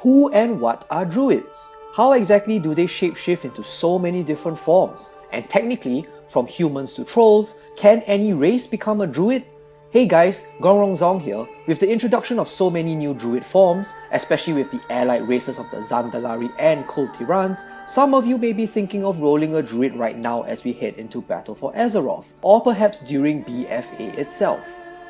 Who and what are Druids? How exactly do they shapeshift into so many different forms? And technically, from humans to trolls, can any race become a Druid? Hey guys, Gongrongzong here. With the introduction of so many new Druid forms, especially with the allied races of the Zandalari and Tirans, some of you may be thinking of rolling a Druid right now as we head into battle for Azeroth, or perhaps during BfA itself.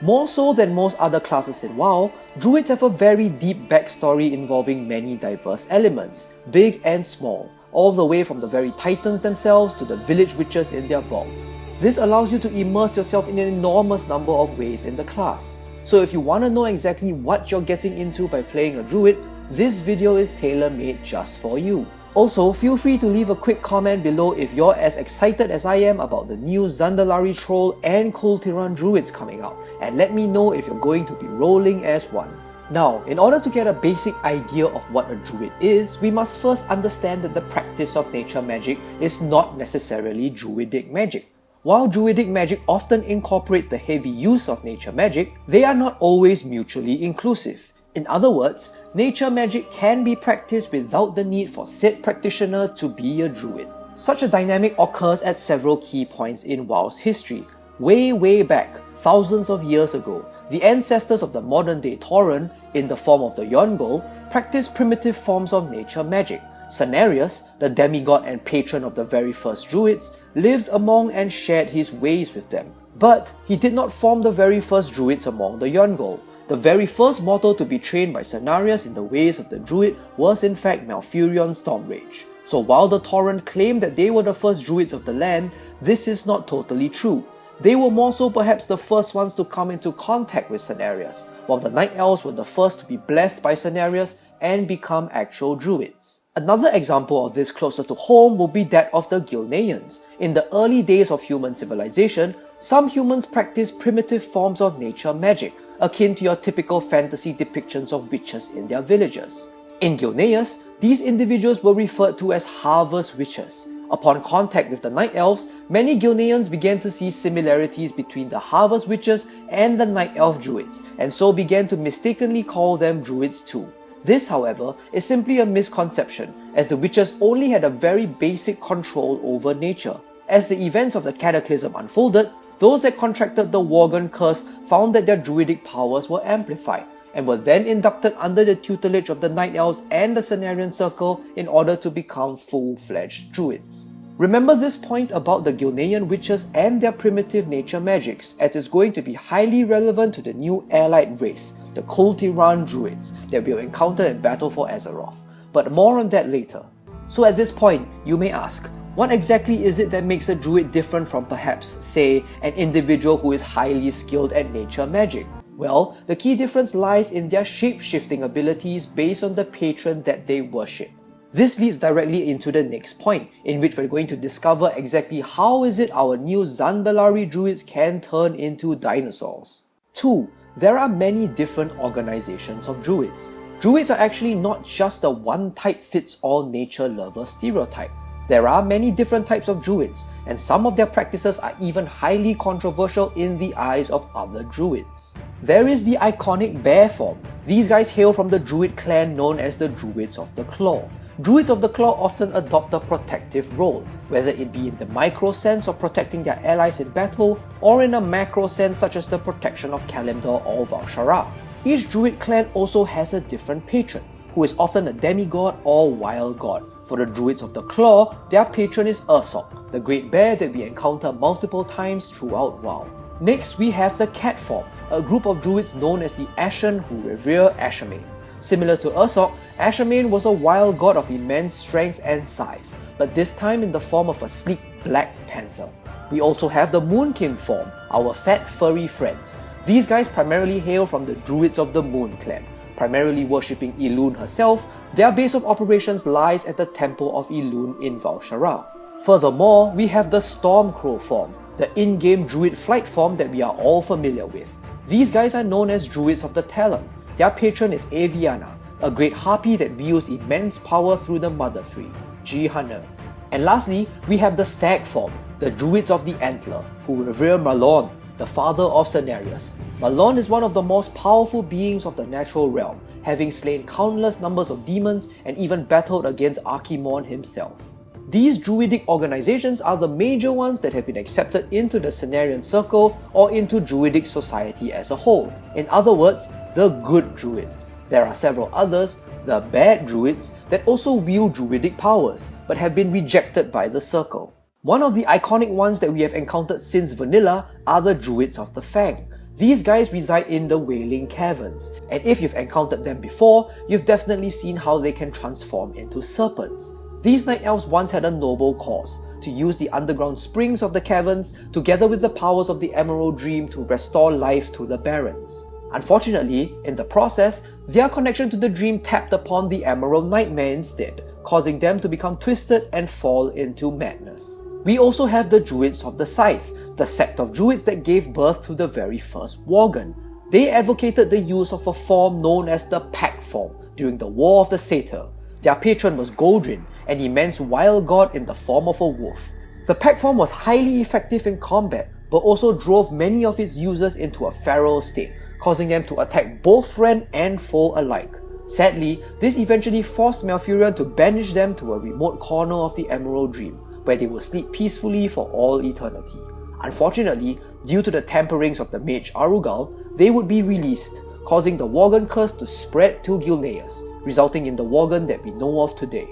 More so than most other classes in WoW, Druids have a very deep backstory involving many diverse elements, big and small, all the way from the very titans themselves to the village witches in their bogs. This allows you to immerse yourself in an enormous number of ways in the class. So if you want to know exactly what you're getting into by playing a Druid, this video is tailor-made just for you. Also, feel free to leave a quick comment below if you're as excited as I am about the new Zandalari Troll and Tiran Druids coming out, and let me know if you're going to be rolling as one. Now, in order to get a basic idea of what a Druid is, we must first understand that the practice of nature magic is not necessarily Druidic magic. While Druidic magic often incorporates the heavy use of nature magic, they are not always mutually inclusive. In other words, nature magic can be practiced without the need for said practitioner to be a Druid. Such a dynamic occurs at several key points in WoW's history. Way back, thousands of years ago, the ancestors of the modern-day Tiran, in the form of the Yongle, practiced primitive forms of nature magic. Cenarius, the demigod and patron of the very first Druids, lived among and shared his ways with them. But he did not form the very first Druids among the Yongle. The very first mortal to be trained by Cenarius in the ways of the Druid was in fact Malfurion Stormrage. So while the Tauren claimed that they were the first Druids of the land, this is not totally true. They were more so perhaps the first ones to come into contact with Cenarius, while the Night Elves were the first to be blessed by Cenarius and become actual Druids. Another example of this closer to home will be that of the Gilneans. In the early days of human civilization, some humans practiced primitive forms of nature magic, akin to your typical fantasy depictions of witches in their villages. In Gilneas, these individuals were referred to as harvest witches. Upon contact with the Night Elves, many Gilneans began to see similarities between the harvest witches and the Night Elf Druids, and so began to mistakenly call them Druids too. This, however, is simply a misconception, as the witches only had a very basic control over nature. As the events of the Cataclysm unfolded, those that contracted the Worgen curse found that their druidic powers were amplified, and were then inducted under the tutelage of the Night Elves and the Cenarian Circle in order to become full-fledged Druids. Remember this point about the Gilnean witches and their primitive nature magics, as it's going to be highly relevant to the new allied race, the Tiran Druids, that we'll encounter in battle for Azeroth. But more on that later. So at this point, you may ask, what exactly is it that makes a Druid different from perhaps, say, an individual who is highly skilled at nature magic? Well, the key difference lies in their shape-shifting abilities based on the patron that they worship. This leads directly into the next point, in which we're going to discover exactly how is it our new Zandalari Druids can turn into dinosaurs. 2. There are many different organizations of Druids. Druids are actually not just the one-type-fits-all nature lover stereotype. There are many different types of Druids, and some of their practices are even highly controversial in the eyes of other Druids. There is the iconic bear form. These guys hail from the Druid clan known as the Druids of the Claw. Druids of the Claw often adopt a protective role, whether it be in the micro sense of protecting their allies in battle, or in a macro sense such as the protection of Kalimdor or Val'sharah. Each Druid clan also has a different patron, who is often a demigod or wild god. For the Druids of the Claw, their patron is Ursok, the great bear that we encounter multiple times throughout WoW. Next, we have the cat form, a group of Druids known as the Ashen who revere Ashamain. Similar to Ursok, Ashamain was a wild god of immense strength and size, but this time in the form of a sleek black panther. We also have the Moonkin form, our fat furry friends. These guys primarily hail from the Druids of the Moon clan. Primarily worshipping Elune herself, their base of operations lies at the Temple of Elune in Val'sharah. Furthermore, we have the Stormcrow form, the in-game Druid flight form that we are all familiar with. These guys are known as Druids of the Talon. Their patron is Aviana, a great harpy that wields immense power through the Mother Three, Jihana. And lastly, we have the Stag form, the Druids of the Antler, who revere Malon, the father of Cenarius. Malon is one of the most powerful beings of the natural realm, having slain countless numbers of demons and even battled against Archimonde himself. These Druidic organizations are the major ones that have been accepted into the Cenarian Circle or into Druidic society as a whole. In other words, the good Druids. There are several others, the bad Druids, that also wield Druidic powers, but have been rejected by the Circle. One of the iconic ones that we have encountered since vanilla are the Druids of the Fang. These guys reside in the Wailing Caverns, and if you've encountered them before, you've definitely seen how they can transform into serpents. These Night Elves once had a noble cause, to use the underground springs of the caverns together with the powers of the Emerald Dream to restore life to the Barrens. Unfortunately, in the process, their connection to the dream tapped upon the Emerald Nightmare instead, causing them to become twisted and fall into madness. We also have the Druids of the Scythe, the sect of Druids that gave birth to the very first Worgen. They advocated the use of a form known as the Pack form during the War of the Satyr. Their patron was Goldrin, an immense wild god in the form of a wolf. The Pack form was highly effective in combat, but also drove many of its users into a feral state, causing them to attack both friend and foe alike. Sadly, this eventually forced Malfurion to banish them to a remote corner of the Emerald Dream, where they will sleep peacefully for all eternity. Unfortunately, due to the tamperings of the mage Arugal, they would be released, causing the Worgen curse to spread to Gilneas, resulting in the Worgen that we know of today.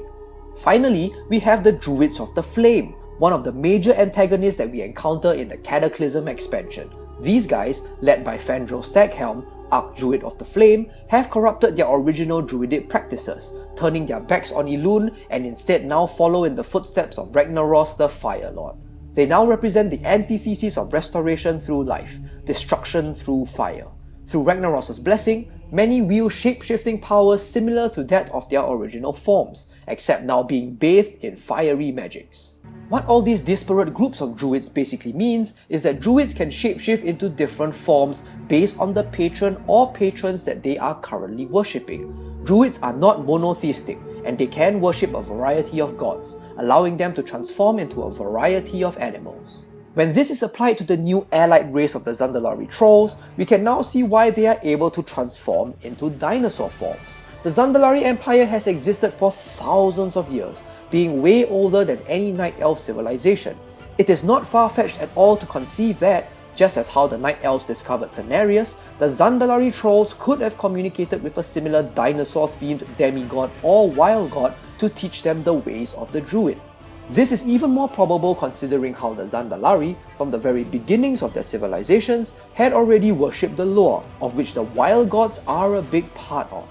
Finally, we have the Druids of the Flame, one of the major antagonists that we encounter in the Cataclysm expansion. These guys, led by Fandral Staghelm, Archdruid of the Flame, have corrupted their original Druidic practices, turning their backs on Elune and instead now follow in the footsteps of Ragnaros the Fire Lord. They now represent the antithesis of restoration through life, destruction through fire. Through Ragnaros' blessing, many wield shape-shifting powers similar to that of their original forms, except now being bathed in fiery magics. What all these disparate groups of Druids basically means is that Druids can shapeshift into different forms based on the patron or patrons that they are currently worshipping. Druids are not monotheistic, and they can worship a variety of gods, allowing them to transform into a variety of animals. When this is applied to the new allied race of the Zandalari trolls, we can now see why they are able to transform into dinosaur forms. The Zandalari Empire has existed for thousands of years, being way older than any Night Elf civilization. It is not far-fetched at all to conceive that, just as how the Night Elves discovered Cenarius, the Zandalari trolls could have communicated with a similar dinosaur-themed demigod or wild god to teach them the ways of the Druid. This is even more probable considering how the Zandalari, from the very beginnings of their civilizations, had already worshipped the lore, of which the wild gods are a big part of.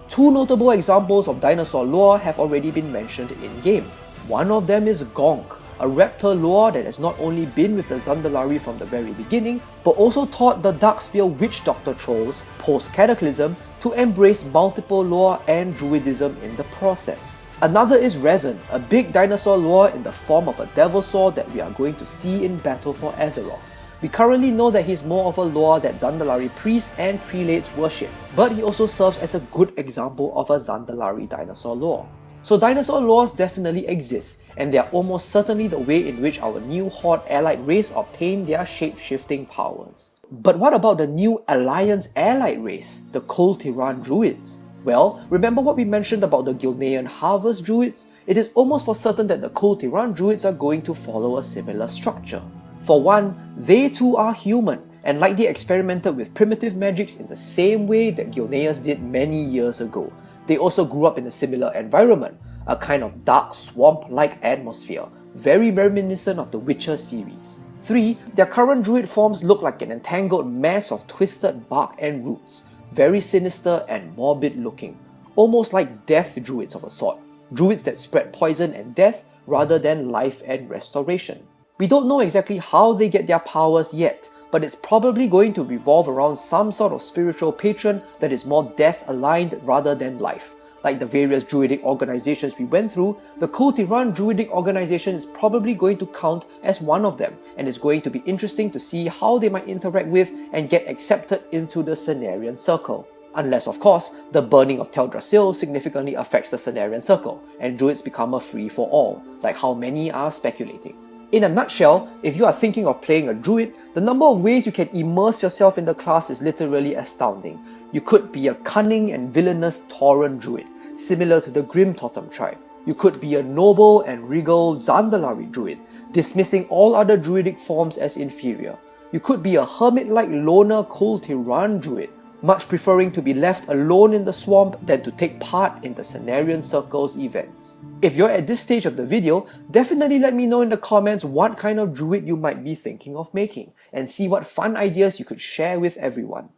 Two notable examples of dinosaur lore have already been mentioned in-game. One of them is Gonk, a raptor lore that has not only been with the Zandalari from the very beginning, but also taught the Darkspear Witch Doctor trolls, post-Cataclysm, to embrace multiple lore and Druidism in the process. Another is Rezen, a big dinosaur lore in the form of a devil sword that we are going to see in battle for Azeroth. We currently know that he's more of a lore that Zandalari priests and prelates worship, but he also serves as a good example of a Zandalari dinosaur lore. So dinosaur lores definitely exist, and they are almost certainly the way in which our new Horde allied race obtained their shape-shifting powers. But what about the new Alliance allied race, the Kul Tiran Druids? Well, remember what we mentioned about the Gilnean Harvest Druids? It is almost for certain that the Kul Tiran Druids are going to follow a similar structure. For one, they too are human, and likely experimented with primitive magics in the same way that Gilneas did many years ago. They also grew up in a similar environment, a kind of dark swamp-like atmosphere, very reminiscent of the Witcher series. 3. Their current druid forms look like an entangled mass of twisted bark and roots, very sinister and morbid looking, almost like death druids of a sort, druids that spread poison and death rather than life and restoration. We don't know exactly how they get their powers yet, but it's probably going to revolve around some sort of spiritual patron that is more death-aligned rather than life. Like the various Druidic organizations we went through, the Kul Tiran Druidic organization is probably going to count as one of them, and it's going to be interesting to see how they might interact with and get accepted into the Cenarian Circle. Unless, of course, the burning of Teldrassil significantly affects the Cenarian Circle, and Druids become a free-for-all, like how many are speculating. In a nutshell, if you are thinking of playing a druid, the number of ways you can immerse yourself in the class is literally astounding. You could be a cunning and villainous Tauren druid, similar to the Grim Totem tribe. You could be a noble and regal Zandalari druid, dismissing all other druidic forms as inferior. You could be a hermit-like loner Tiran druid, much preferring to be left alone in the swamp than to take part in the Cenarian Circle's events. If you're at this stage of the video, definitely let me know in the comments what kind of druid you might be thinking of making, and see what fun ideas you could share with everyone.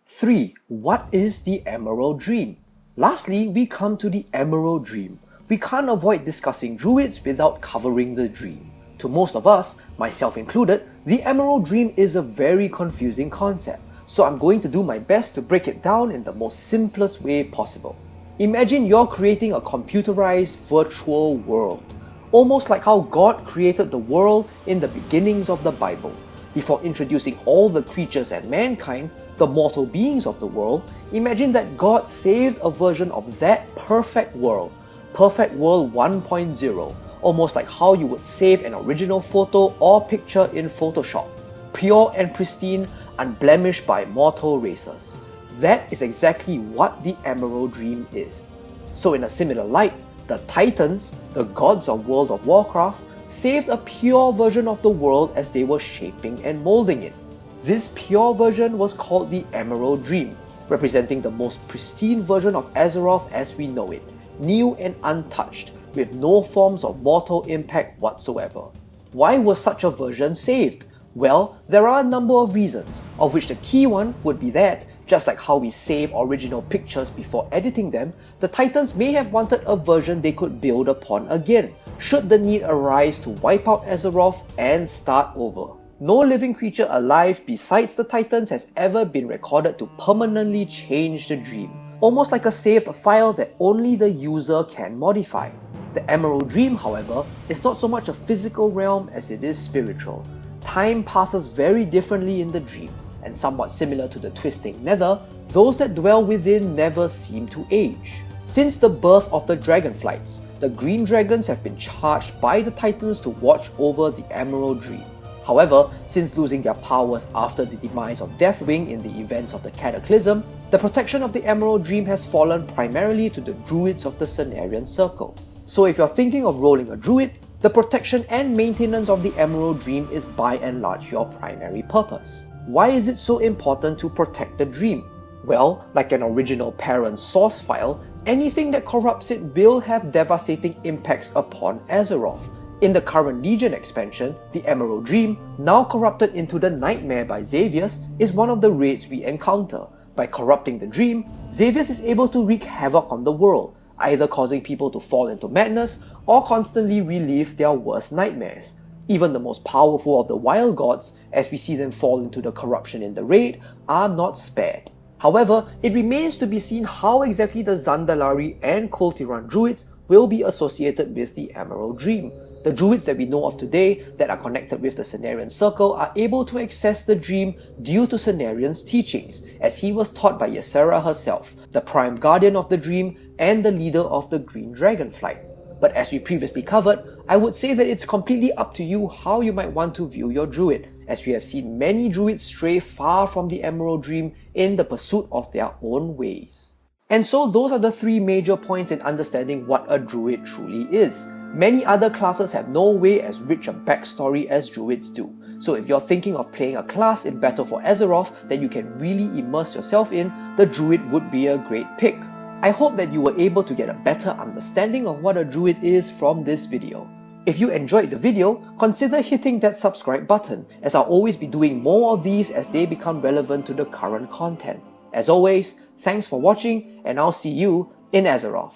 3. What is the Emerald Dream? Lastly, we come to the Emerald Dream. We can't avoid discussing druids without covering the dream. To most of us, myself included, the Emerald Dream is a very confusing concept, so I'm going to do my best to break it down in the most simplest way possible. Imagine you're creating a computerized virtual world, almost like how God created the world in the beginnings of the Bible. Before introducing all the creatures and mankind, the mortal beings of the world, imagine that God saved a version of that perfect world, Perfect World 1.0, almost like how you would save an original photo or picture in Photoshop, pure and pristine, unblemished by mortal races. That is exactly what the Emerald Dream is. So in a similar light, the Titans, the gods of World of Warcraft, saved a pure version of the world as they were shaping and molding it. This pure version was called the Emerald Dream, representing the most pristine version of Azeroth as we know it, new and untouched, with no forms of mortal impact whatsoever. Why was such a version saved? Well, there are a number of reasons, of which the key one would be that, just like how we save original pictures before editing them, the Titans may have wanted a version they could build upon again, should the need arise to wipe out Azeroth and start over. No living creature alive besides the Titans has ever been recorded to permanently change the dream, almost like a saved file that only the user can modify. The Emerald Dream, however, is not so much a physical realm as it is spiritual. Time passes very differently in the dream, and somewhat similar to the twisting nether, those that dwell within never seem to age. Since the birth of the Dragonflights, the Green Dragons have been charged by the Titans to watch over the Emerald Dream. However, since losing their powers after the demise of Deathwing in the events of the Cataclysm, the protection of the Emerald Dream has fallen primarily to the Druids of the Cenarian Circle. So if you're thinking of rolling a Druid, the protection and maintenance of the Emerald Dream is by and large your primary purpose. Why is it so important to protect the dream? Well, like an original parent source file, anything that corrupts it will have devastating impacts upon Azeroth. In the current Legion expansion, the Emerald Dream, now corrupted into the Nightmare by Xavius, is one of the raids we encounter. By corrupting the dream, Xavius is able to wreak havoc on the world, either causing people to fall into madness or constantly relive their worst nightmares. Even the most powerful of the wild gods, as we see them fall into the corruption in the raid, are not spared. However, it remains to be seen how exactly the Zandalari and Tiran Druids will be associated with the Emerald Dream. The Druids that we know of today that are connected with the Cenarian Circle are able to access the dream due to Cenarian's teachings, as he was taught by Ysera herself, the prime guardian of the dream and the leader of the Green Dragonflight. But as we previously covered, I would say that it's completely up to you how you might want to view your Druid, as we have seen many Druids stray far from the Emerald Dream in the pursuit of their own ways. And so those are the three major points in understanding what a Druid truly is. Many other classes have no way as rich a backstory as Druids do. So if you're thinking of playing a class in Battle for Azeroth that you can really immerse yourself in, the Druid would be a great pick. I hope that you were able to get a better understanding of what a Druid is from this video. If you enjoyed the video, consider hitting that subscribe button, as I'll always be doing more of these as they become relevant to the current content. As always, thanks for watching, and I'll see you in Azeroth.